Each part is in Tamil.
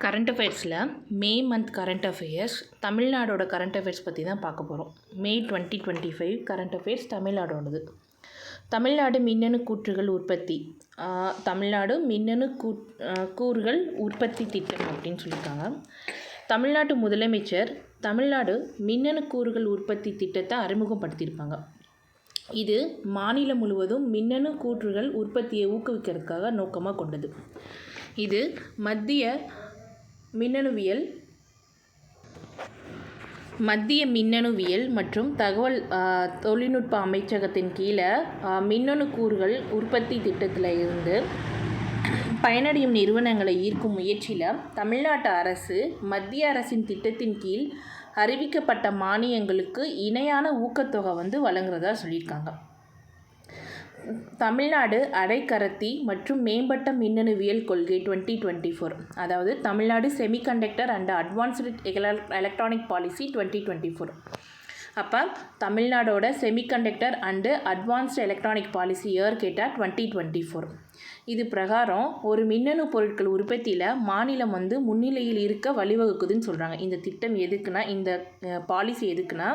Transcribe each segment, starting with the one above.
கரண்ட் அஃபேர்ஸில் மே மந்த் கரண்ட் அஃபேர்ஸ் தமிழ்நாடோட கரண்ட் அஃபேர்ஸ் பற்றி தான் பார்க்க போகிறோம். மே 2025 கரண்ட் அஃபேர்ஸ் தமிழ்நாடோடது. தமிழ்நாடு மின்னணு கூற்றுகள் உற்பத்தி, தமிழ்நாடு மின்னணு கூறுகள் உற்பத்தி திட்டம் அப்படின்னு சொல்லியிருக்காங்க. தமிழ்நாட்டு முதலமைச்சர் தமிழ்நாடு மின்னணு கூறுகள் உற்பத்தி திட்டத்தை அறிமுகப்படுத்தியிருப்பாங்க. இது மாநிலம் முழுவதும் மின்னணு கூற்றுகள் உற்பத்தியை ஊக்குவிக்கிறதுக்காக நோக்கமாக கொண்டது. இது மத்திய மின்னணுவியல் மற்றும் தகவல் தொழில்நுட்ப அமைச்சகத்தின் கீழே மின்னணு கூறுகள் உற்பத்தி திட்டத்தில் இருந்து பயனடையும் நிறுவனங்களை ஈர்க்கும் முயற்சியில் தமிழ்நாட்டு அரசு மத்திய அரசின் திட்டத்தின் கீழ் அறிவிக்கப்பட்ட மானியங்களுக்கு இணையான ஊக்கத்தொகை வழங்குறதா சொல்லியிருக்காங்க. தமிழ்நாடு அடைக்கரத்தி மற்றும் மேம்பட்ட மின்னணுவியல் கொள்கை 2024, அதாவது Tamil Nadu semiconductor and advanced electronic policy 2024. அப்போ தமிழ்நாடோட semiconductor and advanced electronic policy year கேட்டால் 2024. இது பிரகாரம் ஒரு மின்னணு பொருட்கள் உற்பத்தியில் மாநிலம் முன்னிலையில் இருக்க வழிவகுக்குதுன்னு சொல்கிறாங்க. இந்த திட்டம் எதுக்குன்னா, இந்த பாலிசி எதுக்குன்னா,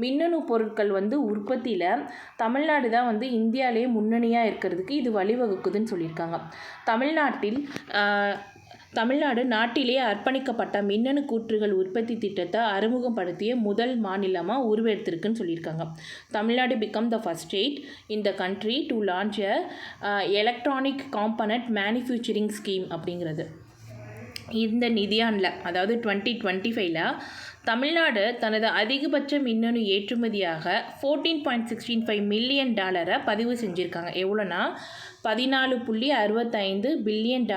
மின்னணு பொருட்கள் உற்பத்தியில் தமிழ்நாடு தான் இந்தியாவிலேயே முன்னணியாக இருக்கிறதுக்கு இது வழிவகுக்குதுன்னு சொல்லியிருக்காங்க. தமிழ்நாடு நாட்டிலேயே அர்ப்பணிக்கப்பட்ட மின்னணு கூற்றுகள் உற்பத்தி திட்டத்தை அறிமுகப்படுத்திய முதல் மாநிலமாக உருவெடுத்திருக்குன்னு சொல்லியிருக்காங்க. Tamil Nadu become the first state in the country to launch electronic component manufacturing scheme அப்படிங்கிறது. இந்த நிதியாண்டில், அதாவது 2025ல் தமிழ்நாடு தனது அதிகபட்ச மின்னணு ஏற்றுமதியாக $14.65 மில்லியன் பதிவு செஞ்சுருக்காங்க. எவ்வளோனா $14.65 பில்லியன்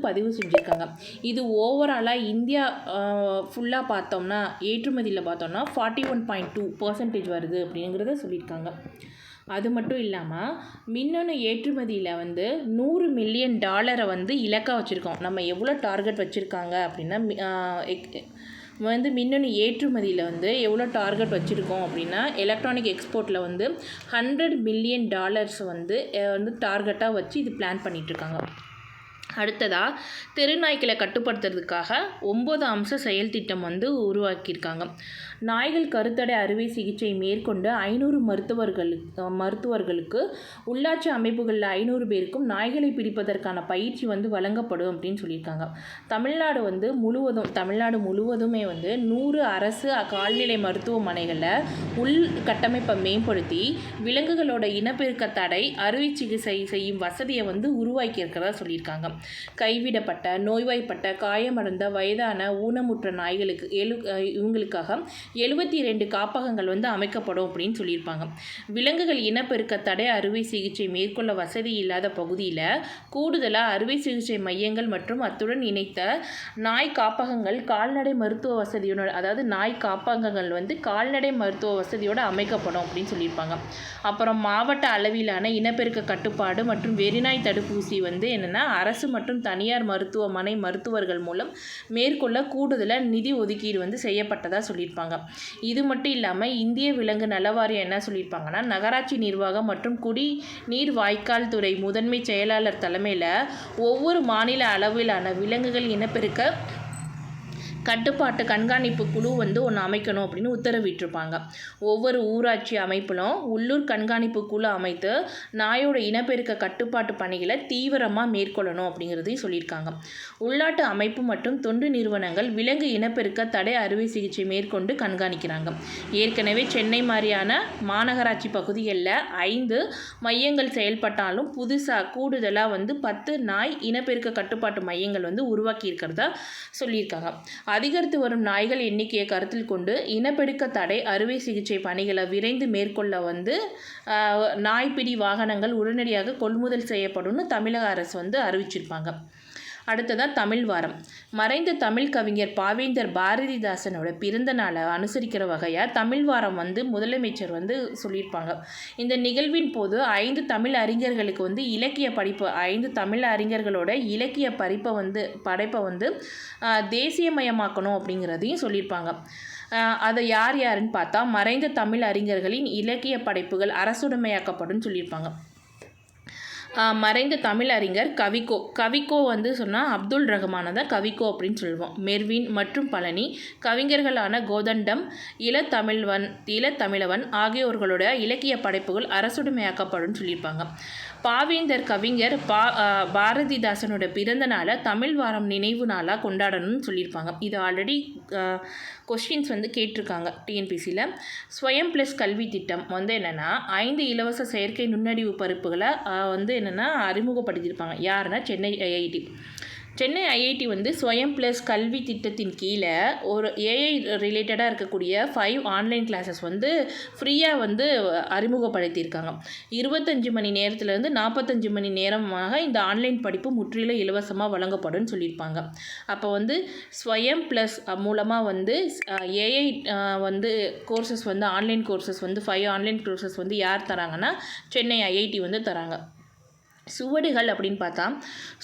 பதிவு செஞ்சுருக்காங்க. இது ஓவராலாக இந்தியா ஃபுல்லாக பார்த்தோம்னா, ஏற்றுமதியில் பார்த்தோம்னா 41.2% வருது அப்படிங்கிறத சொல்லியிருக்காங்க. அது மட்டும் இல்லாமல் மின்னணு ஏற்றுமதியில் $100 மில்லியன் இலக்காக வச்சுருக்கோம். நம்ம எவ்வளோ டார்கெட் வச்சுருக்காங்க அப்படின்னா, மின்னணு ஏற்றுமதியில் எவ்வளோ டார்கெட் வச்சுருக்கோம் அப்படின்னா, எலக்ட்ரானிக் எக்ஸ்போர்ட்டில் $100 மில்லியன் டார்கெட்டாக வச்சு இது பிளான் பண்ணிகிட்ருக்காங்க. அடுத்ததாக தெருநாய்களை கட்டுப்படுத்துறதுக்காக 9 அம்ச செயல் திட்டம் உருவாக்கியிருக்காங்க. நாய்கள் கருத்தடை அறுவை சிகிச்சை மேற்கொண்டு 500 மருத்துவர்களுக்கு உள்ளாட்சி அமைப்புகளில் 500 பேருக்கும் நாய்களை பிடிப்பதற்கான பயிற்சி வழங்கப்படும் அப்படின்னு சொல்லியிருக்காங்க. தமிழ்நாடு முழுவதுமே 100 அரசு கால்நடை மருத்துவமனைகளில் உள்கட்டமைப்பை மேம்படுத்தி விலங்குகளோட இனப்பெருக்க தடை அறுவை சிகிச்சை செய்யும் வசதியை உருவாக்கியிருக்கிறதா சொல்லியிருக்காங்க. கைவிடப்பட்ட, நோய்வாய்ப்பட்ட, காயமடைந்த, வயதான, ஊனமுற்ற நாய்களுக்கு இவங்களுக்காக 72 காப்பகங்கள் அமைக்கப்படும் அப்படின்னு சொல்லியிருப்பாங்க. விலங்குகள் இனப்பெருக்க தடை அறுவை சிகிச்சை மேற்கொள்ள வசதி இல்லாத பகுதியில் கூடுதலாக அறுவை சிகிச்சை மையங்கள் மற்றும் அத்துடன் இணைத்த நாய் காப்பகங்கள் கால்நடை மருத்துவ வசதியோட, அதாவது நாய் காப்பகங்கள் கால்நடை மருத்துவ வசதியோடு அமைக்கப்படும் அப்படின்னு சொல்லியிருப்பாங்க. அப்புறம் மாவட்ட அளவிலான இனப்பெருக்க கட்டுப்பாடு மற்றும் வெறிநாய் தடுப்பூசி என்னென்னா அரசு மற்றும் தனியார் மருத்துவர்கள் மூலம் மேற்கொள்ள கூடுதலாக நிதி ஒதுக்கீடு செய்யப்பட்டதாக சொல்லியிருப்பாங்க. இது மட்டும் இல்லாமல் இந்திய விலங்கு நல வாரியம் என்ன சொல்லியிருப்பாங்கன்னா, நகராட்சி நிர்வாகம் மற்றும் குடிநீர் வாய்க்கால் துறை முதன்மை செயலாளர் தலைமையில் ஒவ்வொரு மாநில அளவிலான விலங்குகள் இனப்பெருக்க கட்டுப்பாட்டு கண்காணிப்பு குழு ஒன்று அமைக்கணும் அப்படின்னு உத்தரவிட்டிருப்பாங்க. ஒவ்வொரு ஊராட்சி அமைப்பிலும் உள்ளூர் கண்காணிப்பு குழு அமைத்து நாயோட இனப்பெருக்க கட்டுப்பாட்டு பணிகளை தீவிரமாக மேற்கொள்ளணும் அப்படிங்கிறதையும் சொல்லியிருக்காங்க. உள்நாட்டு அமைப்பு மற்றும் தொண்டு நிறுவனங்கள் விலங்கு இனப்பெருக்க தடை அறுவை சிகிச்சை மேற்கொண்டு கண்காணிக்கிறாங்க. ஏற்கனவே சென்னை மாதிரியான மாநகராட்சி பகுதிகளில் 5 மையங்கள் செயல்பட்டாலும் புதுசாக கூடுதலாக 10 நாய் இனப்பெருக்க கட்டுப்பாட்டு மையங்கள் உருவாக்கி இருக்கிறதா சொல்லியிருக்காங்க. அதிகரித்து வரும் நாய்கள் எண்ணிக்கையை கருத்தில் கொண்டு இனப்பெருக்க தடை அறுவை சிகிச்சை பணிகளை விரைந்து மேற்கொள்ள நாய்பிடி வாகனங்கள் உடனடியாக கொள்முதல் செய்யப்படும்னு தமிழக அரசு அறிவிச்சிருப்பாங்க. அடுத்ததாக தமிழ் வாரம். மறைந்த தமிழ் கவிஞர் பாவேந்தர் பாரதிதாசனோட பிறந்த நாளை அனுசரிக்கிற வகையாக தமிழ் வாரம் முதலமைச்சர் சொல்லியிருப்பாங்க. இந்த நிகழ்வின் போது 5 தமிழ் அறிஞர்களுக்கு இலக்கிய படிப்பு, 5 தமிழ் அறிஞர்களோட இலக்கிய படைப்பை தேசியமயமாக்கணும் அப்படிங்கிறதையும் சொல்லியிருப்பாங்க. அதை யாருன்னு பார்த்தா, மறைந்த தமிழ் அறிஞர்களின் இலக்கிய படைப்புகள் அரசுடைமையாக்கப்படும் சொல்லியிருப்பாங்க. மறைந்த தமிழ் அறிஞர் கவிக்கோ. கவிக்கோ வந்து சொன்னால் அப்துல் ரஹ்மானை தான் கவிக்கோ அப்படின்னு சொல்லுவோம். மெர்வின் மற்றும் பழனி கவிஞர்களான கோதண்டம், இளத்தமிழவன் ஆகியோர்களோட இலக்கிய படைப்புகள் அரசுடைமையாக்கப்படும் சொல்லியிருப்பாங்க. பாவேந்தர் கவிஞர் பாரதிதாசனோட பிறந்த நாளை தமிழ் வாரம் நினைவு நாளாக கொண்டாடணும்னு சொல்லியிருப்பாங்க. இது ஆல்ரெடி கொஸ்டின்ஸ் வந்து கேட்டிருக்காங்க டிஎன்பிசியில். ஸ்வயம் ப்ளஸ் கல்வி திட்டம் வந்து என்னென்னா 5 இலவச செயற்கை நுண்ணறிவு பருப்புகளை வந்து என்னென்னா அறிமுகப்படுத்தியிருப்பாங்க. யாருன்னா சென்னை ஐஐடி வந்து ஸ்வயம் ப்ளஸ் கல்வி திட்டத்தின் கீழே ஒரு ஏஐ ரிலேட்டடாக இருக்கக்கூடிய 5 ஆன்லைன் கிளாஸஸ் வந்து ஃப்ரீயாக வந்து அறிமுகப்படுத்தியிருக்காங்க. 25 மணி நேரத்துலேருந்து 45 மணி நேரமாக இந்த ஆன்லைன் படிப்பு முற்றிலும் இலவசமாக வழங்கப்படும் சொல்லியிருப்பாங்க. அப்போ வந்து ஸ்வயம் ப்ளஸ் மூலமாக வந்து ஏஐ வந்து கோர்சஸ் வந்து ஆன்லைன் கோர்சஸ் வந்து 5 ஆன்லைன் கோர்சஸ் வந்து யார் தராங்கன்னா சென்னை ஐஐடி வந்து தராங்க. சுவடுகள் அப்படின்னு பார்த்தா,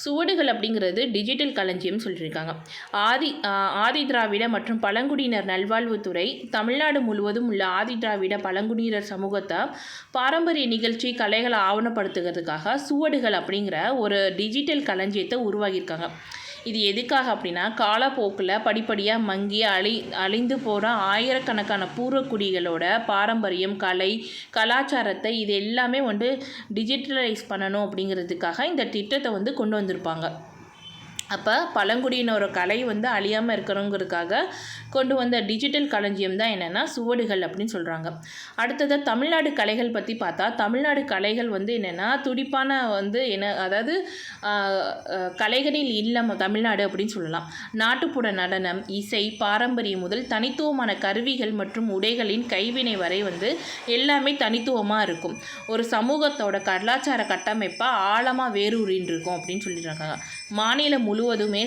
சுவடுகள் அப்படிங்கிறது டிஜிட்டல் களஞ்சியம் சொல்லியிருக்காங்க. ஆதி திராவிட மற்றும் பழங்குடியினர் நல்வாழ்வுத்துறை தமிழ்நாடு முழுவதும் உள்ள ஆதி திராவிட பழங்குடியினர் சமூகத்தை பாரம்பரிய நிகழ்ச்சி கலைகளை ஆவணப்படுத்துகிறதுக்காக சுவடுகள் அப்படிங்கிற ஒரு டிஜிட்டல் களஞ்சியத்தை உருவாக்கியிருக்காங்க. இது எதுக்காக அப்படின்னா, காலப்போக்கில் படிப்படியாக மங்கி அழிந்து போகிற ஆயிரக்கணக்கான பூர்வக்குடிகளோட பாரம்பரியம், கலாச்சாரத்தை இது எல்லாமே வந்து டிஜிட்டலைஸ் பண்ணணும் அப்படிங்கிறதுக்காக இந்த திட்டத்தை வந்து கொண்டு வந்திருப்பாங்க. அப்போ பழங்குடியினோட கலை வந்து அழியாமல் இருக்கணுங்கிறதுக்காக கொண்டு வந்த டிஜிட்டல் களஞ்சியம் தான் என்னென்னா சுவடுகள் அப்படின்னு சொல்கிறாங்க. அடுத்ததாக தமிழ்நாடு கலைகள் பற்றி பார்த்தா, தமிழ்நாடு கலைகள் வந்து என்னென்னா துடிப்பான வந்து அதாவது கலைகளில் இல்லம் தமிழ்நாடு அப்படின்னு சொல்லலாம். நாட்டுப்புற நடனம், இசை, பாரம்பரியம் முதல் தனித்துவமான கருவிகள் மற்றும் உடைகளின் கைவினை வரை வந்து எல்லாமே தனித்துவமாக இருக்கும். ஒரு சமூகத்தோட கலாச்சார கட்டமைப்பாக ஆழமாக வேரூறின்னு இருக்கும் அப்படின்னு சொல்லியிருக்காங்க. மாநிலம் முழுவதுமே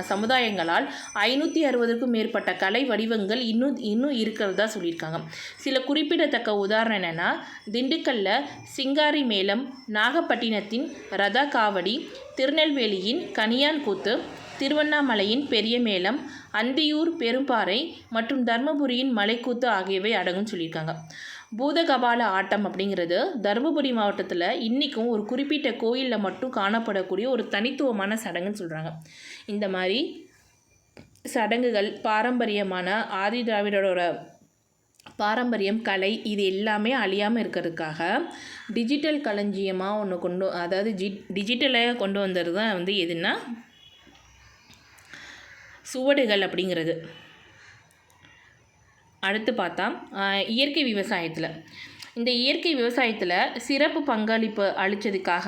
சமுதாயங்களால் 560க்கும் மேற்பட்ட கலை வடிவங்கள் இன்னும் இருக்கிறதா சொல்லியிருக்காங்க. சில குறிப்பிடத்தக்க உதாரணம் என்னென்னா, திண்டுக்கல்லில் சிங்காரி மேளம், நாகப்பட்டினத்தின் ரத காவடி, திருநெல்வேலியின் கனியான் கூத்து, திருவண்ணாமலையின் பெரிய மேளம், அந்தியூர் பெரும்பாறை மற்றும் தர்மபுரியின் மலைக்கூத்து ஆகியவை அடங்கும்னு சொல்லியிருக்காங்க. பூதகபால ஆட்டம் அப்படிங்கிறது தருமபுரி மாவட்டத்தில் இன்றைக்கும் ஒரு குறிப்பிட்ட கோயிலில் மட்டும் காணப்படக்கூடிய ஒரு தனித்துவமான சடங்குன்னு சொல்கிறாங்க. இந்த மாதிரி சடங்குகள் பாரம்பரியமான ஆதி திராவிடரோட பாரம்பரியம், கலை இது எல்லாமே அழியாமல் இருக்கிறதுக்காக டிஜிட்டல் களஞ்சியமாக ஒன்று அதாவது டிஜிட்டலாக கொண்டு வந்தது தான் வந்து எதுன்னா சுவடுகள் அப்படிங்கிறது. அடுத்து பார்த்தா இயற்கை விவசாயத்தில், இந்த இயற்கை விவசாயத்தில் சிறப்பு பங்களிப்பு அளித்ததுக்காக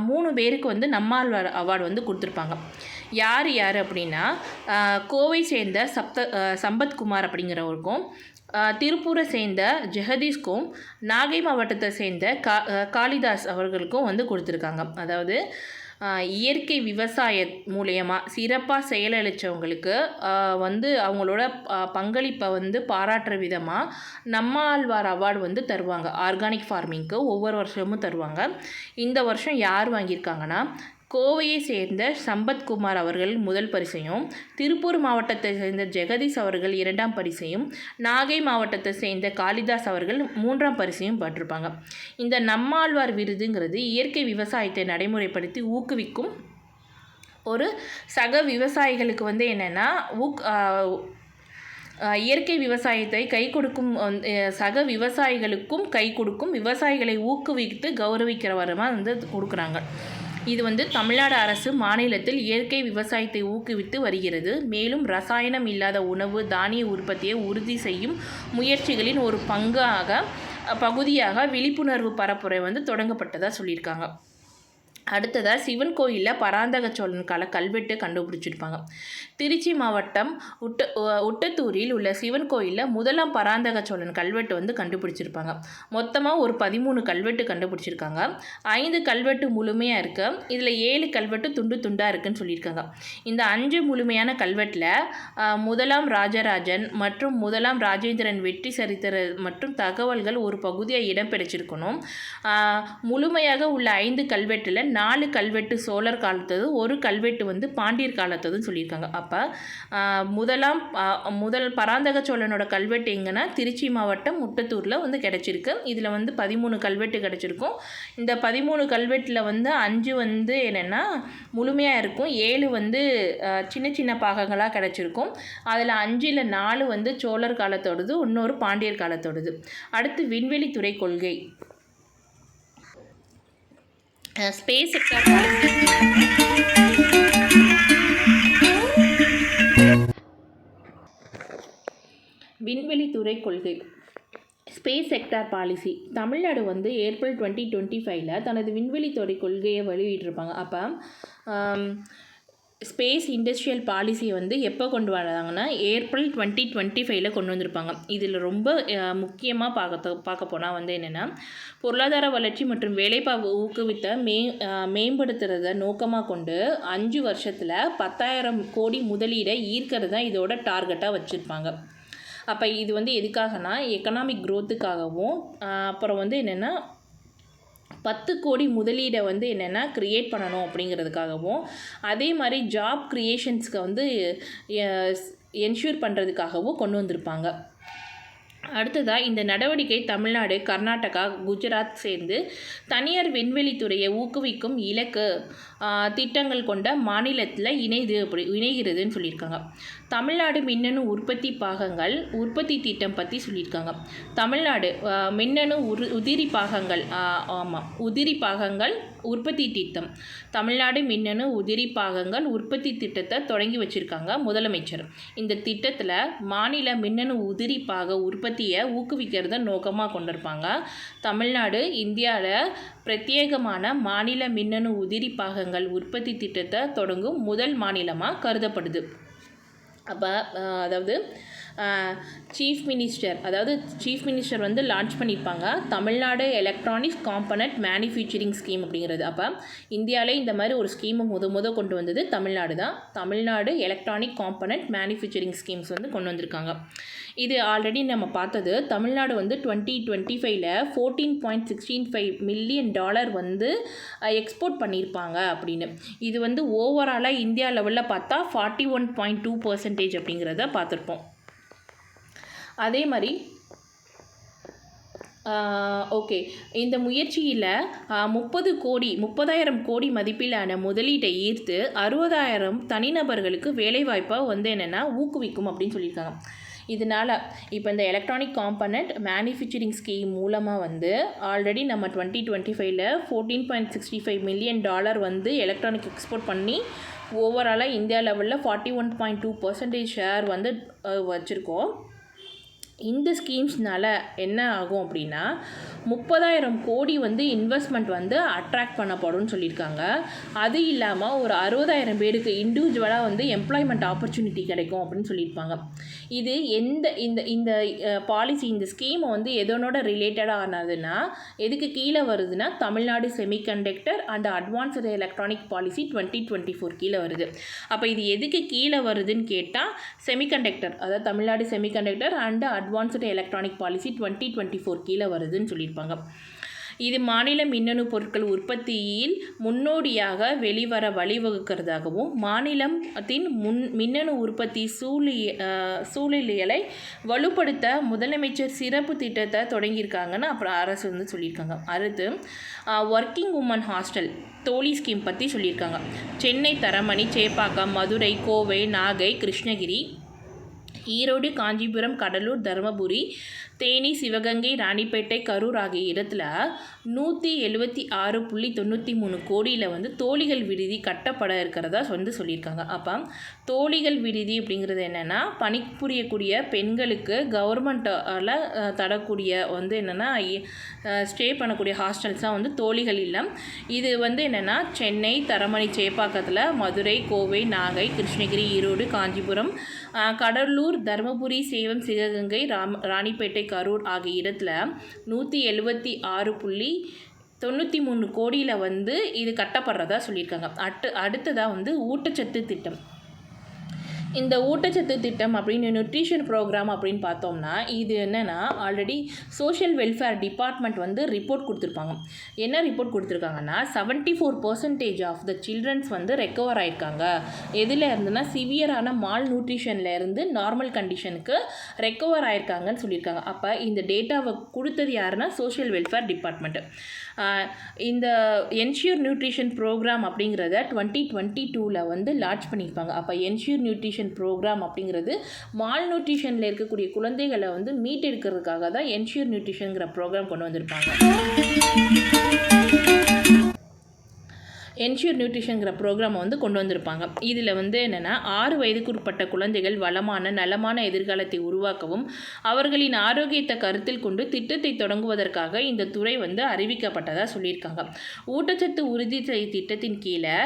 3 பேருக்கு வந்து நம்மாழ்வார் அவார்டு வந்து கொடுத்துருப்பாங்க. யார் அப்படின்னா, கோவை சேர்ந்த சம்பத்குமார் அப்படிங்கிறவருக்கும், திருப்பூரை சேர்ந்த ஜெகதீஷ்க்கும், நாகை மாவட்டத்தை சேர்ந்த காளிதாஸ் அவர்களுக்கும் வந்து கொடுத்துருக்காங்க. அதாவது இயற்கை விவசாய மூலயமாக சிறப்பாக செயலளித்தவங்களுக்கு வந்து அவங்களோட பங்களிப்பை வந்து பாராட்டுற விதமாக நம்மாழ்வார் அவார்டு வந்து தருவாங்க. ஆர்கானிக் ஃபார்மிங்க்கு ஒவ்வொரு வருஷமும் தருவாங்க. இந்த வருஷம் யார் வாங்கியிருக்காங்கன்னா, கோவையை சேர்ந்த சம்பத்குமார் அவர்கள் முதல் பரிசையும், திருப்பூர் மாவட்டத்தை சேர்ந்த ஜெகதீஷ் அவர்கள் 2ஆம் பரிசையும், நாகை மாவட்டத்தை சேர்ந்த காளிதாஸ் அவர்கள் 3ஆம் பரிசையும் பெற்றிருப்பாங்க. இந்த நம்மாழ்வார் விருதுங்கிறது இயற்கை விவசாயத்தை நடைமுறைப்படுத்தி ஊக்குவிக்கும் ஒரு சக விவசாயிகளுக்கு வந்து என்னென்னா இயற்கை விவசாயத்தை கை கொடுக்கும் சக விவசாயிகளுக்கும் கை கொடுக்கும் விவசாயிகளை ஊக்குவித்து கௌரவிக்கிற வரமாக வந்து கொடுக்குறாங்க. இது வந்து தமிழ்நாடு அரசு மாநிலத்தில் இயற்கை விவசாயத்தை ஊக்குவித்து வருகிறது. மேலும் ரசாயனம் இல்லாத உணவு, தானிய உற்பத்தியை உறுதி செய்யும் முயற்சிகளின் ஒரு பகுதியாக விழிப்புணர்வு பரப்புரை வந்து தொடங்கப்பட்டதாக சொல்லியிருக்காங்க. அடுத்ததாக சிவன் கோயிலில் பராந்தக சோழன் கால கல்வெட்டு கண்டுபிடிச்சிருப்பாங்க. திருச்சி மாவட்டம் உட்டத்தூரில் உள்ள சிவன் கோயிலில் 1ஆம் பராந்தக சோழன் கல்வெட்டு வந்து கண்டுபிடிச்சிருப்பாங்க. மொத்தமாக ஒரு 13 கல்வெட்டு கண்டுபிடிச்சிருக்காங்க. 5 கல்வெட்டு முழுமையாக இருக்குது. இதில் 7 கல்வெட்டு துண்டாக இருக்குதுன்னு சொல்லியிருக்காங்க. இந்த 5 முழுமையான கல்வெட்டில் 1ஆம் ராஜராஜன் மற்றும் 1ஆம் ராஜேந்திரன் வெற்றி சரித்திர மற்றும் தகவல்கள் ஒரு பகுதியாக இடம்பெற்றிருக்கணும். முழுமையாக உள்ள 5 கல்வெட்டில் 4 கல்வெட்டு சோழர் காலத்தது, ஒரு கல்வெட்டு வந்து பாண்டியர் காலத்ததுன்னு சொல்லியிருக்காங்க. அப்போ முதல் பராந்தக சோழனோட கல்வெட்டு எங்கன்னா திருச்சி மாவட்டம் முட்டத்தூரில் வந்து கிடச்சிருக்கு. இதில் வந்து 13 கல்வெட்டு கிடச்சிருக்கும். இந்த 13 கல்வெட்டில் வந்து 5 வந்து என்னென்னா முழுமையாக இருக்கும், 7 வந்து சின்ன சின்ன பாகங்களாக கிடச்சிருக்கும். அதில் 5ல் 4 வந்து சோழர் காலத்தோடது, இன்னொரு பாண்டியர் காலத்தோடது. அடுத்து விண்வெளித்துறை கொள்கை. Space sector policy. விண்வெளித்துறை கொள்கை, ஸ்பேஸ் செக்டார் பாலிசி. தமிழ்நாடு வந்து ஏப்ரல் 2025 தனது விண்வெளித்துறை கொள்கையை வெளியிட்டிருப்பாங்க. அப்போ ஸ்பேஸ் இண்டஸ்ட்ரியல் பாலிசியை வந்து எப்போ கொண்டு வராங்கன்னா ஏப்ரல் 2025 கொண்டு வந்திருப்பாங்க. இதில் ரொம்ப முக்கியமாக பார்க்க போனால் வந்து என்னென்னா, பொருளாதார வளர்ச்சி மற்றும் வேலைவாய்ப்பு ஊக்குவித்த மேம்படுத்துறத நோக்கமாக கொண்டு 5 வருஷத்தில் 10,000 கோடி முதலீடை ஈர்க்கிறது தான் இதோட டார்கெட்டாக வச்சுருப்பாங்க. அப்போ இது வந்து எதுக்காகனா எக்கனாமிக் க்ரோத்துக்காகவும், அப்புறம் வந்து என்னென்னா 10 கோடி முதலீடை வந்து என்னென்னா க்ரியேட் பண்ணணும் அப்படிங்கிறதுக்காகவும், அதே மாதிரி ஜாப் க்ரியேஷன்ஸ்க்கு வந்து என்ஷூர் பண்ணுறதுக்காகவும் கொண்டு வந்திருப்பாங்க. அடுத்ததாக இந்த நடவடிக்கை தமிழ்நாடு, கர்நாடகா, குஜராத் சேர்ந்து தனியார் விண்வெளித்துறையை ஊக்குவிக்கும் இலக்கு திட்டங்கள் கொண்ட மாநிலத்தில் இணைகிறதுன்னு சொல்லியிருக்காங்க. தமிழ்நாடு மின்னணு உற்பத்தி பாகங்கள் உற்பத்தி திட்டம் பற்றி சொல்லியிருக்காங்க. தமிழ்நாடு மின்னணு உதிரி பாகங்கள் உதிரி பாகங்கள் உற்பத்தி திட்டம், தமிழ்நாடு மின்னணு உதிரி பாகங்கள் உற்பத்தி திட்டத்தை தொடங்கி வச்சுருக்காங்க முதலமைச்சர். இந்த திட்டத்தில் மாநில மின்னணு உதிரி பாக உற்பத்தியை ஊக்குவிக்கிறத நோக்கமாக கொண்டிருப்பாங்க. தமிழ்நாடு இந்தியாவில் பிரத்யேகமான மாநில மின்னணு உதிரி பாகங்கள் உற்பத்தி திட்டத்தை தொடங்கும் முதல் மாநிலமாக கருதப்படுது. அப்போ அதாவது சீஃப் மினிஸ்டர் வந்து லான்ச் பண்ணியிருப்பாங்க Tamil Nadu electronics component manufacturing scheme அப்படிங்கிறது. அப்போ இந்தியாவிலே இந்த மாதிரி ஒரு ஸ்கீமை கொண்டு வந்தது தமிழ்நாடு தான். Tamil Nadu electronic component manufacturing schemes வந்து கொண்டு வந்திருக்காங்க. இது ஆல்ரெடி நம்ம பார்த்தது. தமிழ்நாடு வந்து 2025 $14.65 மில்லியன் வந்து எக்ஸ்போர்ட் பண்ணியிருப்பாங்க அப்படின்னு. இது வந்து ஓவராலாக இந்தியா லெவலில் பார்த்தா 41.2% அப்படிங்கிறத பார்த்துருப்போம். அதே மாதிரி ஓகே, இந்த முயற்சியில் 30,000 கோடி மதிப்பிலான முதலீட்டை ஈர்த்து 60,000 தனிநபர்களுக்கு வேலைவாய்ப்பாக வந்து என்னென்னா ஊக்குவிக்கும் அப்படின்னு சொல்லியிருக்காங்க. இதனால் இப்போ இந்த எலக்ட்ரானிக் காம்பனண்ட் மேனுஃபேக்சரிங் ஸ்கீம் மூலமாக வந்து ஆல்ரெடி நம்ம 2025 $14.65 மில்லியன் வந்து எலக்ட்ரானிக் எக்ஸ்போர்ட் பண்ணி ஓவராலாக இந்தியா லெவலில் 41.2% ஷேர் வந்து வச்சுருக்கோம். இந்த ஸ்கீம்ஸ்னால் என்ன ஆகும் அப்படின்னா 30,000 கோடி வந்து இன்வெஸ்ட்மெண்ட் வந்து அட்ராக்ட் பண்ணப்படும்னு சொல்லியிருக்காங்க. அது இல்லாமல் ஒரு 60,000 பேருக்கு இண்டிவிஜுவலாக வந்து எம்ப்ளாய்மெண்ட் ஆப்பர்ச்சுனிட்டி கிடைக்கும் அப்படின்னு சொல்லியிருப்பாங்க. இது இந்த பாலிசி, இந்த ஸ்கீமை வந்து எதனோட ரிலேட்டடாக ஆனதுன்னா, எதுக்கு கீழே வருதுன்னா Tamil Nadu semiconductor and advanced electronic policy 2024 கீழே வருது. அப்போ இது எதுக்கு கீழே வருதுன்னு கேட்டால் செமிகண்டக்டர், அதாவது Tamil Nadu semiconductor and advanced electronic policy 2024 கீழே வருதுன்னு சொல்லியிருப்பாங்க. இது மாநில மின்னணு பொருட்கள் உற்பத்தியில் முன்னோடியாக வெளிவர வழிவகுக்கிறதாகவும், மாநிலத்தின் மின்னணு உற்பத்தி சூழலியலை வலுப்படுத்த முதலமைச்சர் சிறப்பு திட்டத்தை தொடங்கியிருக்காங்கன்னு அப்புறம் அரசு வந்து சொல்லியிருக்காங்க. அடுத்து ஒர்க்கிங் உமன் ஹாஸ்டல் தோழி ஸ்கீம் பற்றி சொல்லியிருக்காங்க. சென்னை, தரமணி, சேப்பாக்கம், மதுரை, கோவை, நாகை, கிருஷ்ணகிரி, ஈரோடு, காஞ்சிபுரம், கடலூர், தருமபுரி, தேனி, சிவகங்கை, ராணிப்பேட்டை, கரூர் ஆகிய இடத்துல 176.93 கோடியில் வந்து தோழிகள் விடுதி கட்டப்பட இருக்கிறதா வந்து சொல்லியிருக்காங்க. அப்போ தோழிகள் விடுதி அப்படிங்கிறது என்னென்னா, பணிபுரியக்கூடிய பெண்களுக்கு கவர்மெண்ட்டால் தரக்கூடிய வந்து என்னென்னா ஸ்டே பண்ணக்கூடிய ஹாஸ்டல்ஸ் தான் வந்து தோழிகள் இல்லம். இது வந்து என்னென்னா சென்னை, தரமணி, சேப்பாக்கத்தில், மதுரை, கோவை, நாகை, கிருஷ்ணகிரி, ஈரோடு, காஞ்சிபுரம், கடலூர், தருமபுரி, சேலம், சிவகங்கை, ராணிப்பேட்டை, கரூர் ஆகிய இடத்துல 176.93 கோடியில் வந்து இது கட்டப்படுறதா சொல்லியிருக்காங்க. அடுத்ததாக வந்து ஊட்டச்சத்து திட்டம். இந்த ஊட்டச்சத்து திட்டம் அப்படின்னு நியூட்ரிஷன் ப்ரோக்ராம் அப்படின்னு பார்த்தோம்னா இது என்னென்னா ஆல்ரெடி சோஷியல் வெல்ஃபேர் டிபார்ட்மெண்ட் வந்து ரிப்போர்ட் கொடுத்துருப்பாங்க. என்ன ரிப்போர்ட் கொடுத்துருக்காங்கன்னா 74% ஆஃப் த சில்ட்ரன்ஸ் வந்து ரெக்கவர் ஆகிருக்காங்க. எதில் இருந்துன்னா சிவியரான மால் நியூட்ரிஷனில் இருந்து நார்மல் கண்டிஷனுக்கு ரெக்கவர் ஆகிருக்காங்கன்னு சொல்லியிருக்காங்க. அப்போ இந்த டேட்டாவை கொடுத்தது யாருன்னா சோஷியல் வெல்ஃபேர் டிபார்ட்மெண்ட்டு. இந்த என்ஷூர் நியூட்ரிஷன் ப்ரோக்ராம் அப்படிங்கிறத 2022 வந்து லான்ச் பண்ணியிருப்பாங்க. அப்போ என்ஷூர் நியூட்ரிஷன் ப்ரோக்ராம் அப்படிங்கிறது மால் நியூட்ரிஷனில் இருக்கக்கூடிய குழந்தைகளை வந்து மீட்டெடுக்கிறதுக்காக தான் என்ஷூர் நியூட்ரிஷனுங்கிற ப்ரோக்ராம் கொண்டு வந்திருப்பாங்க. என்ஷூர் நியூட்ரிஷனுங்கிற ப்ரோக்ராமை வந்து கொண்டு வந்திருப்பாங்க. இதில் வந்து என்னென்னா 6 வயதுக்குட்பட்ட குழந்தைகள் வளமான நலமான எதிர்காலத்தை உருவாக்கவும் அவர்களின் ஆரோக்கியத்தை கருத்தில் கொண்டு திட்டத்தை தொடங்குவதற்காக இந்த துறை வந்து அறிவிக்கப்பட்டதாக சொல்லியிருக்காங்க. ஊட்டச்சத்து உறுதி திட்டத்தின் கீழே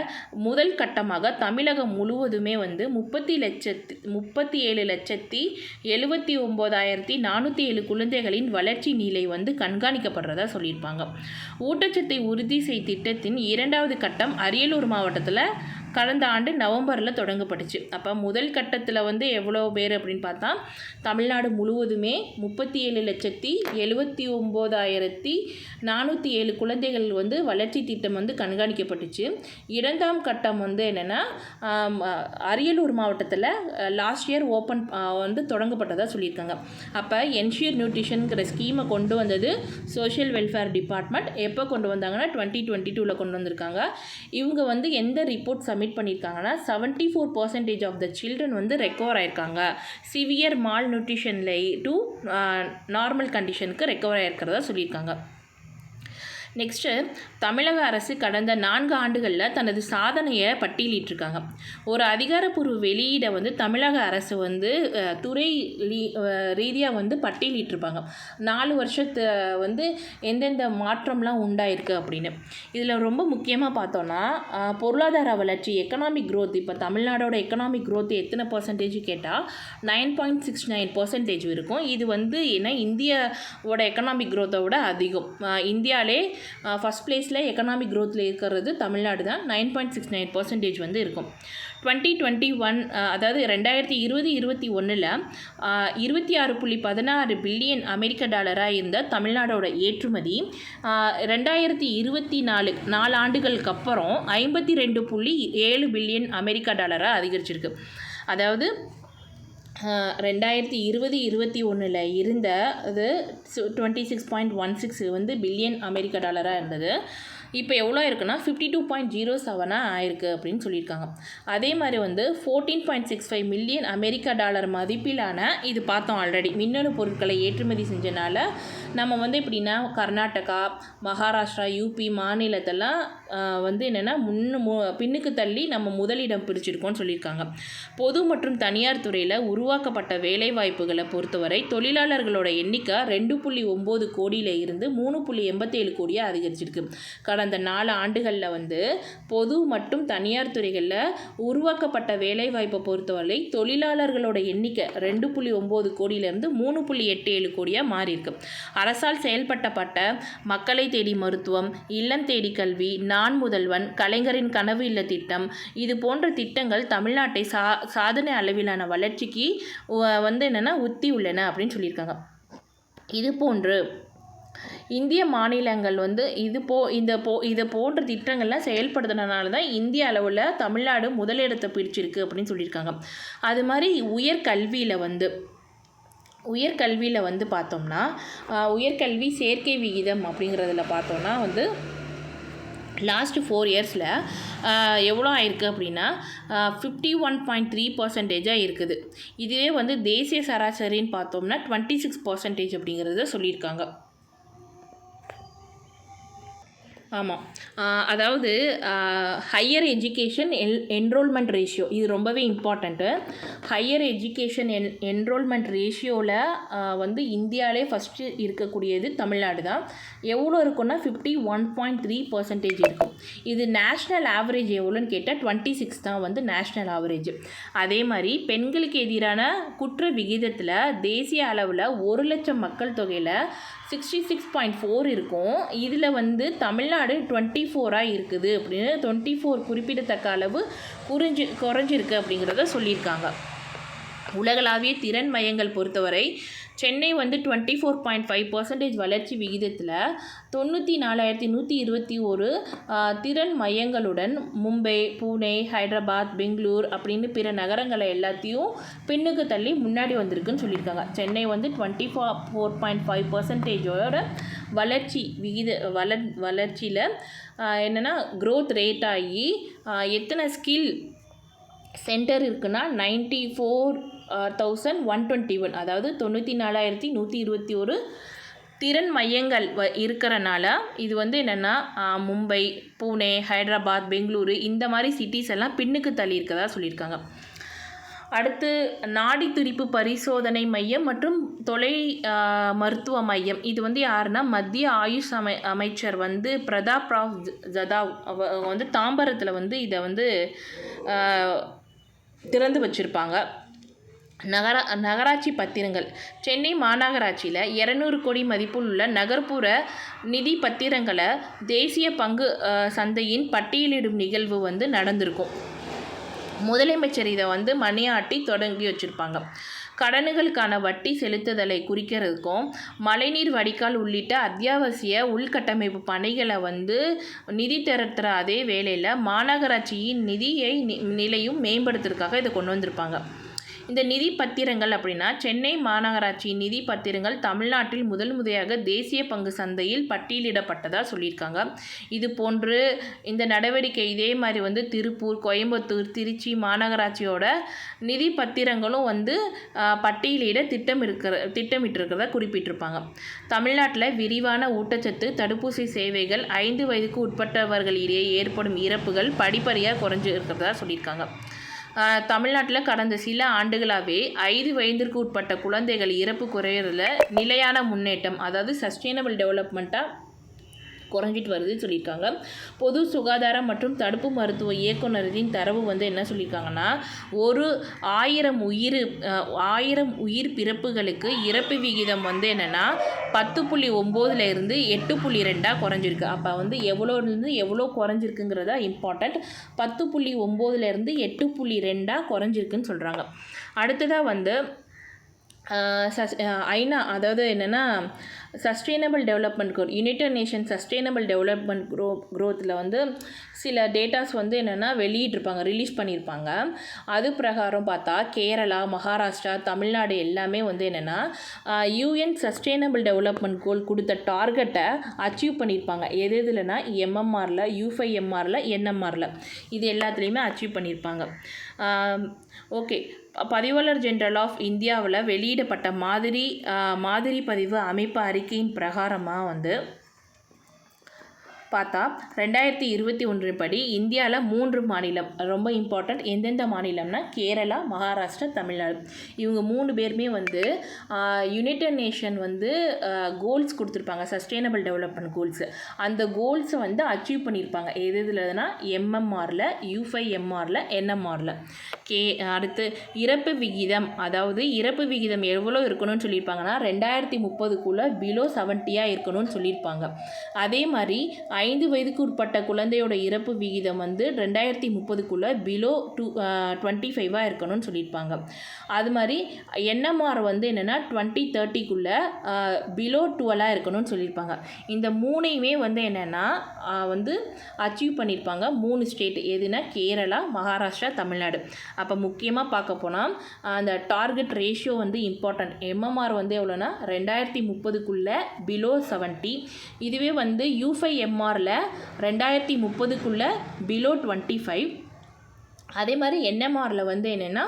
முதல் கட்டமாக தமிழகம் முழுவதுமே வந்து 37,79,407 குழந்தைகளின் வளர்ச்சி நிலை வந்து கண்காணிக்கப்படுறதா சொல்லியிருப்பாங்க. ஊட்டச்சத்தை உறுதி செய் திட்டத்தின் 2வது கட்டம் அரியலூர் மாவட்டத்தில் கடந்த ஆண்டு நவம்பரில் தொடங்கப்பட்டுச்சு. அப்போ முதல் கட்டத்தில் வந்து எவ்வளோ பேர் அப்படின்னு பார்த்தா தமிழ்நாடு முழுவதுமே 37,79,407 குழந்தைகள் வந்து வளர்ச்சி திட்டம் வந்து கண்காணிக்கப்பட்டுச்சு. 2ஆம் கட்டம் வந்து என்னென்னா அரியலூர் மாவட்டத்தில் லாஸ்ட் இயர் ஓப்பன் வந்து தொடங்கப்பட்டதாக சொல்லியிருக்காங்க. அப்போ என்ஷூர் நியூட்ரிஷனுங்கிற ஸ்கீமை கொண்டு வந்தது சோஷியல் வெல்ஃபேர் டிபார்ட்மெண்ட். எப்போ கொண்டு வந்தாங்கன்னா 2022 கொண்டு வந்திருக்காங்க. இவங்க வந்து எந்த ரிப்போர்ட் சப்மிட் பண்ணியிருக்காங்கன்னா 74% ஆஃப் த சில்ட்ரன் வந்து ரெக்கவர் ஆயிருக்காங்க. சிவியர் மால் நியூட்ரிஷன்ல டு நார்மல் கண்டிஷனுக்கு ரெக்கவர் ஆயிருக்கிறதா சொல்லியிருக்காங்க. நெக்ஸ்ட்டு தமிழக அரசு கடந்த 4 ஆண்டுகளில் தனது சாதனையை பட்டியலிட்டிருக்காங்க. ஒரு அதிகாரப்பூர்வ வெளியீடை வந்து தமிழக அரசு வந்து துறை ரீதியாக வந்து பட்டியலிட்டிருப்பாங்க. 4 வருஷத்தை வந்து எந்தெந்த மாற்றம்லாம் உண்டாயிருக்கு அப்படின்னு. இதில் ரொம்ப முக்கியமாக பார்த்தோன்னா பொருளாதார வளர்ச்சி எக்கனாமிக் க்ரோத். இப்போ தமிழ்நாடோட எக்கனாமிக் க்ரோத் எத்தனை பர்சன்டேஜ் கேட்டால் 9.69% இருக்கும். இது வந்து ஏன்னா இந்தியாவோட எக்கனாமிக் க்ரோத்தை விட அதிகம். இந்தியாவிலே ஃபஸ்ட் பிளேஸில் எக்கனாமிக் க்ரோத்தில் இருக்கிறது தமிழ்நாடு தான். 9.69% வந்து இருக்கும். 2021 அதாவது 2020-21 $26.16 பில்லியன் அமெரிக்க டாலராக இருந்த தமிழ்நாடோட ஏற்றுமதி 2024 ஆண்டுகளுக்கு அப்புறம் $52.7 பில்லியன் அமெரிக்க டாலராக அதிகரிச்சிருக்கு. அதாவது 2020-21 இருந்த அது 26.16 வந்து பில்லியன் அமெரிக்க டாலராக இருந்தது. இப்போ எவ்வளோ இருக்குன்னா 52.07 ஆயிருக்கு அப்படின்னு சொல்லியிருக்காங்க. அதே மாதிரி வந்து 14.65 மில்லியன் அமெரிக்க டாலர் மதிப்பிலான இது பார்த்தோம் ஆல்ரெடி மின்னணு பொருட்களை ஏற்றுமதி செஞ்சனால நம்ம வந்து எப்படின்னா கர்நாடகா, மகாராஷ்டிரா, யூபி மாநிலத்தெல்லாம் வந்து என்னென்னா பின்னுக்கு தள்ளி நம்ம முதலிடம் பிடிச்சிருக்கோம்னு சொல்லியிருக்காங்க. பொது மற்றும் தனியார் துறையில் உருவாக்கப்பட்ட வேலைவாய்ப்புகளை பொறுத்தவரை தொழிலாளர்களோட எண்ணிக்கை 2.9 கோடியில் இருந்து 3.87 கோடியாக அதிகரிச்சிருக்கு. கடந்த 4 ஆண்டுகளில் வந்து பொது மற்றும் தனியார் துறைகளில் உருவாக்கப்பட்ட வேலைவாய்ப்பை பொறுத்தவரை தொழிலாளர்களோட எண்ணிக்கை 2.9 கோடியிலேருந்து 3.87 கோடியாக மாறியிருக்கு. அரசால் செயல்பட்டப்பட்ட மக்களை தேடி மருத்துவம், இல்லம் தேடி கல்வி, நான் முதல்வன், கலைஞரின் கனவு இல்ல திட்டம் இது போன்ற திட்டங்கள் தமிழ்நாட்டை சாதனை அளவிலான வளர்ச்சிக்கு வந்து என்னென்னா உத்தி உள்ளன அப்படின்னு சொல்லியிருக்காங்க. இது போன்று இந்திய மாநிலங்கள் வந்து இது போன்ற திட்டங்கள்லாம் செயல்படுத்துறதுனால தான் இந்திய அளவில் தமிழ்நாடு முதலிடத்தை பிடிச்சிருக்கு அப்படின்னு சொல்லியிருக்காங்க. அது மாதிரி உயர்கல்வியில் வந்து பார்த்தோம்னா உயர்கல்வி சேர்க்கை விகிதம் அப்படிங்கிறதுல பார்த்தோம்னா வந்து லாஸ்ட் 4 இயர்ஸில் எவ்வளோ ஆயிருக்கு அப்படின்னா 51.3% இருக்குது. இதுவே வந்து தேசிய சராசரின்னு பார்த்தோம்னா 26% அப்படிங்கிறத சொல்லியிருக்காங்க. ஆமாம், அதாவது ஹையர் எஜுகேஷன் என்ரோல்மெண்ட் ரேஷியோ இது ரொம்பவே இம்பார்ட்டண்ட்டு. ஹையர் எஜுகேஷன் என்ரோல்மெண்ட் ரேஷியோவில் வந்து இந்தியாவிலே ஃபஸ்ட்டு இருக்கக்கூடியது தமிழ்நாடு தான். எவ்வளோ இருக்குன்னா 51.3% இருக்கும். இது நேஷ்னல் ஆவரேஜ் எவ்வளோன்னு கேட்டால் 26 தான் வந்து நேஷ்னல் ஆவரேஜ். அதே மாதிரி பெண்களுக்கு எதிரான குற்ற விகிதத்தில் தேசிய அளவில் 1 லட்சம் மக்கள் தொகையில் 66.4 இருக்கும். இதில் வந்து தமிழ்நாடு 24 இருக்குது அப்படின்னு 24 குறிப்பிடத்தக்க அளவு குறைஞ்சிருக்கு அப்படிங்கிறத சொல்லியிருக்காங்க. உலகளாவிய திறன் மையங்கள் பொறுத்தவரை சென்னை வந்து 24.5% வளர்ச்சி விகிதத்தில் 94,121 திறன் மையங்களுடன் மும்பை, பூனே, ஹைதராபாத், பெங்களூர் அப்படின்னு பிற நகரங்களை எல்லாத்தையும் பின்னுக்கு தள்ளி முன்னாடி வந்திருக்குன்னு சொல்லியிருக்காங்க. சென்னை வந்து 24.5%ஓட வளர்ச்சி வளர்ச்சியில் என்னென்னா க்ரோத் ரேட் ஆகி எத்தனை ஸ்கில் சென்டர் இருக்குன்னா 94,121, அதாவது 94,121 திறன் மையங்கள் இருக்கிறனால இது வந்து என்னென்னா மும்பை, பூனே, ஹைதராபாத், பெங்களூரு இந்த மாதிரி சிட்டிஸ் எல்லாம் பின்னுக்கு தள்ளி இருக்கதா சொல்லியிருக்காங்க. அடுத்து நாடி துடிப்பு பரிசோதனை மையம் மற்றும் தொலை மருத்துவ மையம். இது வந்து யாருன்னா மத்திய ஆயுஷ் அமைச்சர் வந்து பிரதாப் ராவ் ஜதாவ் வந்து தாம்பரத்தில் வந்து இதை வந்து திறந்து வச்சுருப்பாங்க. நகராட்சி பத்திரங்கள். சென்னை மாநகராட்சியில் 200 கோடி மதிப்பில் உள்ள நகர்ப்புற நிதி பத்திரங்களை தேசிய பங்கு சந்தையின் பட்டியலிடும் நிகழ்வு வந்து நடந்திருக்கும். முதலமைச்சர் இதை வந்து மணியாட்டி தொடங்கி வச்சுருப்பாங்க. கடனுகளுக்கான வட்டி செலுத்துதலை குறிக்கிறதுக்கும் மழைநீர் வடிகால் உள்ளிட்ட அத்தியாவசிய உள்கட்டமைப்பு பணிகளை வந்து நிதி திரட்டுற அதே வேளையில் மாநகராட்சியின் நிலையும் மேம்படுத்துறதுக்காக இதை கொண்டு வந்திருப்பாங்க. இந்த நிதி பத்திரங்கள் அப்படின்னா சென்னை மாநகராட்சியின் நிதி பத்திரங்கள் தமிழ்நாட்டில் முதல் முறையாக தேசிய பங்கு சந்தையில் பட்டியலிடப்பட்டதாக சொல்லியிருக்காங்க. இது போன்று இந்த நடவடிக்கை இதே மாதிரி வந்து திருப்பூர், கோயம்புத்தூர், திருச்சி மாநகராட்சியோட நிதி பத்திரங்களும் வந்து பட்டியலிட திட்டமிட்டிருக்கிறத குறிப்பிட்டிருப்பாங்க. தமிழ்நாட்டில் விரிவான ஊட்டச்சத்து தடுப்பூசி சேவைகள் 5 வயதுக்கு உட்பட்டவர்களிடையே ஏற்படும் இறப்புகள் படிப்படியாக குறைஞ்சி இருக்கிறதா சொல்லியிருக்காங்க. தமிழ்நாட்டில் கடந்த சில ஆண்டுகளாகவே 5 வயதிற்கு உட்பட்ட குழந்தைகள் இறப்பு குறையிறதுல நிலையான முன்னேற்றம், அதாவது சஸ்டைனபிள் டெவலப்மெண்ட்டாக குறைஞ்சிட்டு வருதுன்னு சொல்லியிருக்காங்க. பொது சுகாதாரம் மற்றும் தடுப்பு மருத்துவ இயக்குநரின் தரவு வந்து என்ன சொல்லியிருக்காங்கன்னா 1000 உயிர் பிறப்புகளுக்கு இறப்பு விகிதம் வந்து என்னென்னா 10.9 8.2 குறைஞ்சிருக்கு. அப்போ வந்து எவ்வளோலேருந்து எவ்வளோ குறைஞ்சிருக்குங்கிறதா இம்பார்ட்டண்ட். 10.9 8.2 குறைஞ்சிருக்குன்னு சொல்கிறாங்க. அடுத்ததாக வந்து ஐநா, அதாவது என்னென்னா sustainable development growth, united nation sustainable development க்ரோத்தில் வந்து சில டேட்டாஸ் வந்து என்னென்னா ரிலீஸ் பண்ணியிருப்பாங்க. அது பிரகாரம் பார்த்தா கேரளா, மகாராஷ்டிரா, தமிழ்நாடு எல்லாமே வந்து என்னென்னா யூஎன் சஸ்டைனபிள் டெவலப்மெண்ட் கோல் கொடுத்த டார்கெட்டை அச்சீவ் பண்ணியிருப்பாங்க. எதுலனா எம்எம்ஆரில், U5MRல, NMRல இது எல்லாத்துலேயுமே அச்சீவ் பண்ணியிருப்பாங்க. ஓகே, பதிவாளர் ஜெனரல் ஆஃப் இந்தியாவில் வெளியிடப்பட்ட மாதிரி பதிவு அமைப்பு அறிக்கையின் பிரகாரமாக வந்து பார்த்தா 2021 படி இந்தியாவில் 3 மாநிலம் ரொம்ப இம்பார்ட்டண்ட். எந்தெந்த மாநிலம்னா கேரளா, மகாராஷ்டிரா, தமிழ்நாடு. இவங்க 3 பேருமே வந்து யுனைடெட் நேஷன் வந்து கோல்ஸ் கொடுத்துருப்பாங்க, சஸ்டைனபிள் டெவலப்மெண்ட் கோல்ஸ். அந்த கோல்ஸை வந்து அச்சீவ் பண்ணியிருப்பாங்க. எதுலனா எம்எம்ஆரில், U5MRல, NMRல. அடுத்து இறப்பு விகிதம், அதாவது இறப்பு விகிதம் எவ்வளோ இருக்கணும்னு சொல்லியிருப்பாங்கன்னா 2030க்குள்ளே பிலோ 70 இருக்கணும்னு சொல்லியிருப்பாங்க. அதே மாதிரி 5 வயதுக்கு உட்பட்ட குழந்தையோட இறப்பு விகிதம் வந்து 2030க்குள்ளே பிலோ 25 இருக்கணும்னு சொல்லியிருப்பாங்க. அது மாதிரி NMR வந்து என்னென்னா 2030க்குள்ளே பிலோ 12 இருக்கணும்னு சொல்லியிருப்பாங்க. இந்த 3ஐயுமே வந்து என்னென்னா வந்து அச்சீவ் பண்ணியிருப்பாங்க 3 ஸ்டேட். எதுனா கேரளா, மகாராஷ்டிரா, தமிழ்நாடு. அப்போ முக்கியமாக பார்க்க போனால் அந்த டார்கெட் ரேஷியோ வந்து இம்பார்ட்டண்ட். எம்எம்ஆர் வந்து எவ்வளோனா 2030க்குள்ளே பிலோ 70. இதுவே வந்து U5MRல 2030க்குள்ளே பிலோ 25. அதே மாதிரி NMRல வந்து என்னென்னா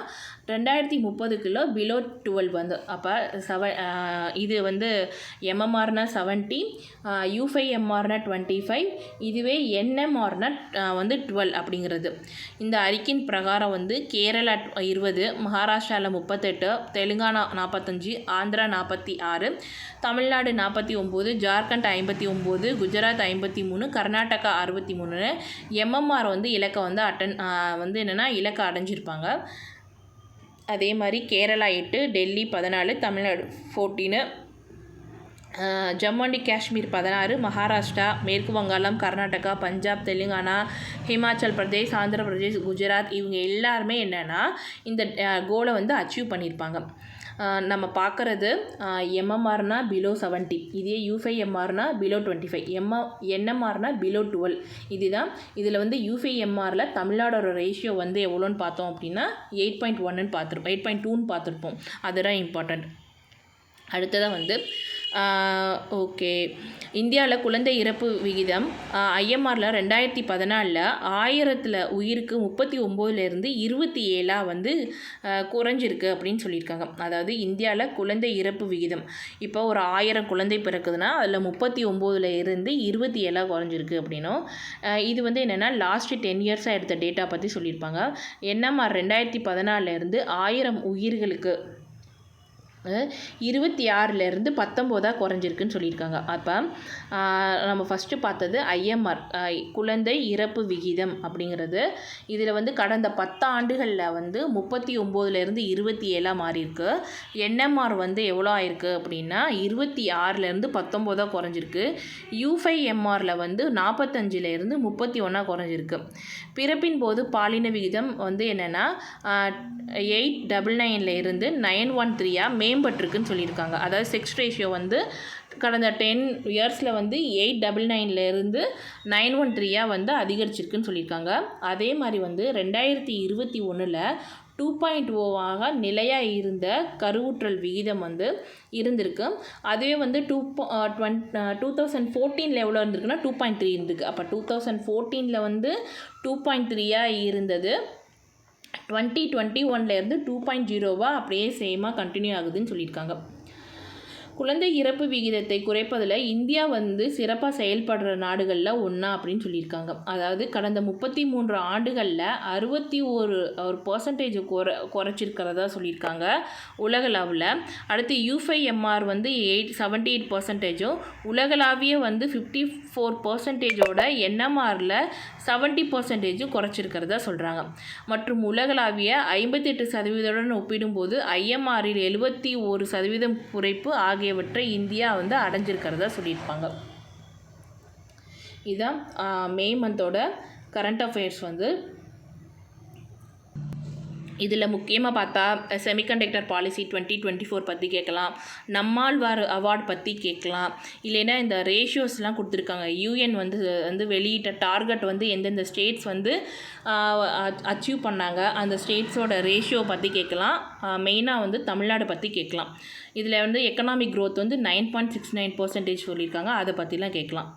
2030க்குள்ளே பிலோ 12 வந்து. அப்போ இது வந்து எம்எம்ஆர்னா 70, U5MRனா 25, இதுவே NMRனா வந்து 12 அப்படிங்கிறது. இந்த அறிக்கையின் பிரகாரம் வந்து கேரளா 20, மகாராஷ்டிராவில் 38, தெலுங்கானா 45, ஆந்திரா 46, தமிழ்நாடு 49, ஜார்க்கண்ட் 59, குஜராத் 53, கர்நாடகா 63 எம்எம்ஆர் வந்து இலக்கை வந்து என்னென்னா இலக்கை அடைஞ்சிருப்பாங்க. அதே மாதிரி கேரளா 8, டெல்லி 14, தமிழ்நாடு 14, ஜம்மு அண்ட் காஷ்மீர் 16, மகாராஷ்டிரா, மேற்கு வங்காளம், கர்நாடகா, பஞ்சாப், தெலுங்கானா, ஹிமாச்சல் பிரதேஷ், ஆந்திர பிரதேஷ், குஜராத் இவங்க எல்லாருமே என்னென்னா இந்த கோலை வந்து அச்சீவ் பண்ணியிருப்பாங்க. நம்ம பார்க்குறது எம்எம்ஆர்னா பிலோ 70, இதே U5MRனா பிலோ 25, NMRனா பிலோ 12. இதுதான் இதில் வந்து U5MRல தமிழ்நாடோட ரேஷியோ வந்து எவ்வளோன்னு பார்த்தோம் அப்படின்னா 8.1ன்னு பார்த்துருப்போம், 8.2ன்னு பார்த்துருப்போம். அதுதான் இம்பார்ட்டண்ட். அடுத்ததாக வந்து ஓகே, இந்தியாவில் குழந்தை இறப்பு விகிதம் IMRல 2014 1000 உயிருக்கு 39லேருந்து 27 வந்து குறைஞ்சிருக்கு அப்படின்னு சொல்லியிருக்காங்க. அதாவது இந்தியாவில் குழந்தை இறப்பு விகிதம் இப்போ ஒரு 1000 குழந்தை பிறக்குதுன்னா அதில் 39லேருந்து 27 குறைஞ்சிருக்கு அப்படின்னும். இது வந்து என்னென்னா லாஸ்ட்டு 10 இயர்ஸாக எடுத்த டேட்டா பற்றி சொல்லியிருப்பாங்க. NMR 2014லேருந்து 1000 உயிர்களுக்கு 26லேருந்து 19 குறைஞ்சிருக்குன்னு சொல்லியிருக்காங்க. அப்போ நம்ம ஃபஸ்ட்டு பார்த்தது IMR குழந்தை இறப்பு விகிதம் அப்படிங்கிறது. இதில் வந்து கடந்த 10 ஆண்டுகளில் வந்து 39லேருந்து 27 மாறியிருக்கு. NMR வந்து எவ்வளோ ஆயிருக்கு அப்படின்னா 26லேருந்து 19 குறைஞ்சிருக்கு. U5MRல வந்து 45லேருந்து 31 குறைஞ்சிருக்கு. பிறப்பின் போது பாலின விகிதம் வந்து என்னென்னா 899லேருந்து 913 மேம்பட்டிருக்குன்னு சொல்லியிருக்காங்க. அதாவது செக்ஸ் ரேஷியோ வந்து கடந்த 10 இயர்ஸில் வந்து 899லேருந்து 913 வந்து அதிகரிச்சிருக்குன்னு சொல்லியிருக்காங்க. அதே மாதிரி வந்து 2021ல் 2.0 நிலையாக இருந்த கருவுற்றல் விகிதம் வந்து இருந்திருக்கு. அதுவே வந்து 2014 எவ்வளோ இருந்திருக்குன்னா 2.3 இருந்திருக்கு. அப்போ 2014 வந்து 2.3 இருந்தது. 2021லேருந்து 2.0 அப்படியே சேமாக கண்டினியூ ஆகுதுன்னு சொல்லியிருக்காங்க. குழந்தை இறப்பு விகிதத்தை குறைப்பதில் இந்தியா வந்து சிறப்பாக செயல்படுற நாடுகளில் ஒன்றா அப்படின்னு சொல்லியிருக்காங்க. அதாவது கடந்த 33 ஆண்டுகளில் 61% குறைச்சிருக்கிறதா சொல்லியிருக்காங்க உலகளவில். அடுத்து U5MR வந்து 78%, உலகளாவிய வந்து 54%, NMRல 70% குறைச்சிருக்கிறதா சொல்கிறாங்க. மற்றும் உலகளாவிய 58% ஒப்பிடும்போது IMRல் 71% குறைப்பு ஆகியவற்றை இந்தியா வந்து அடைஞ்சிருக்கிறதா சொல்லியிருப்பாங்க. இதுதான் மே மந்தோட கரண்ட் அஃபேர்ஸ் வந்து. இதில் முக்கியமாக பார்த்தா செமிகண்டக்டர் பாலிசி 2024 பற்றி கேட்கலாம், நம்மாழ்வார் அவார்டு பற்றி கேட்கலாம். இல்லைன்னா இந்த ரேஷியோஸ்லாம் கொடுத்துருக்காங்க. UN வந்து வெளியிட்ட டார்கெட் வந்து எந்தெந்த ஸ்டேட்ஸ் வந்து அச்சீவ் பண்ணாங்க, அந்த ஸ்டேட்ஸோட ரேஷியோ பற்றி கேட்கலாம். மெயினாக வந்து தமிழ்நாடு பற்றி கேட்கலாம். இதில் வந்து எக்கனாமிக் க்ரோத் வந்து 9.69% சொல்லியிருக்காங்க, அதை பற்றிலாம் கேட்கலாம்.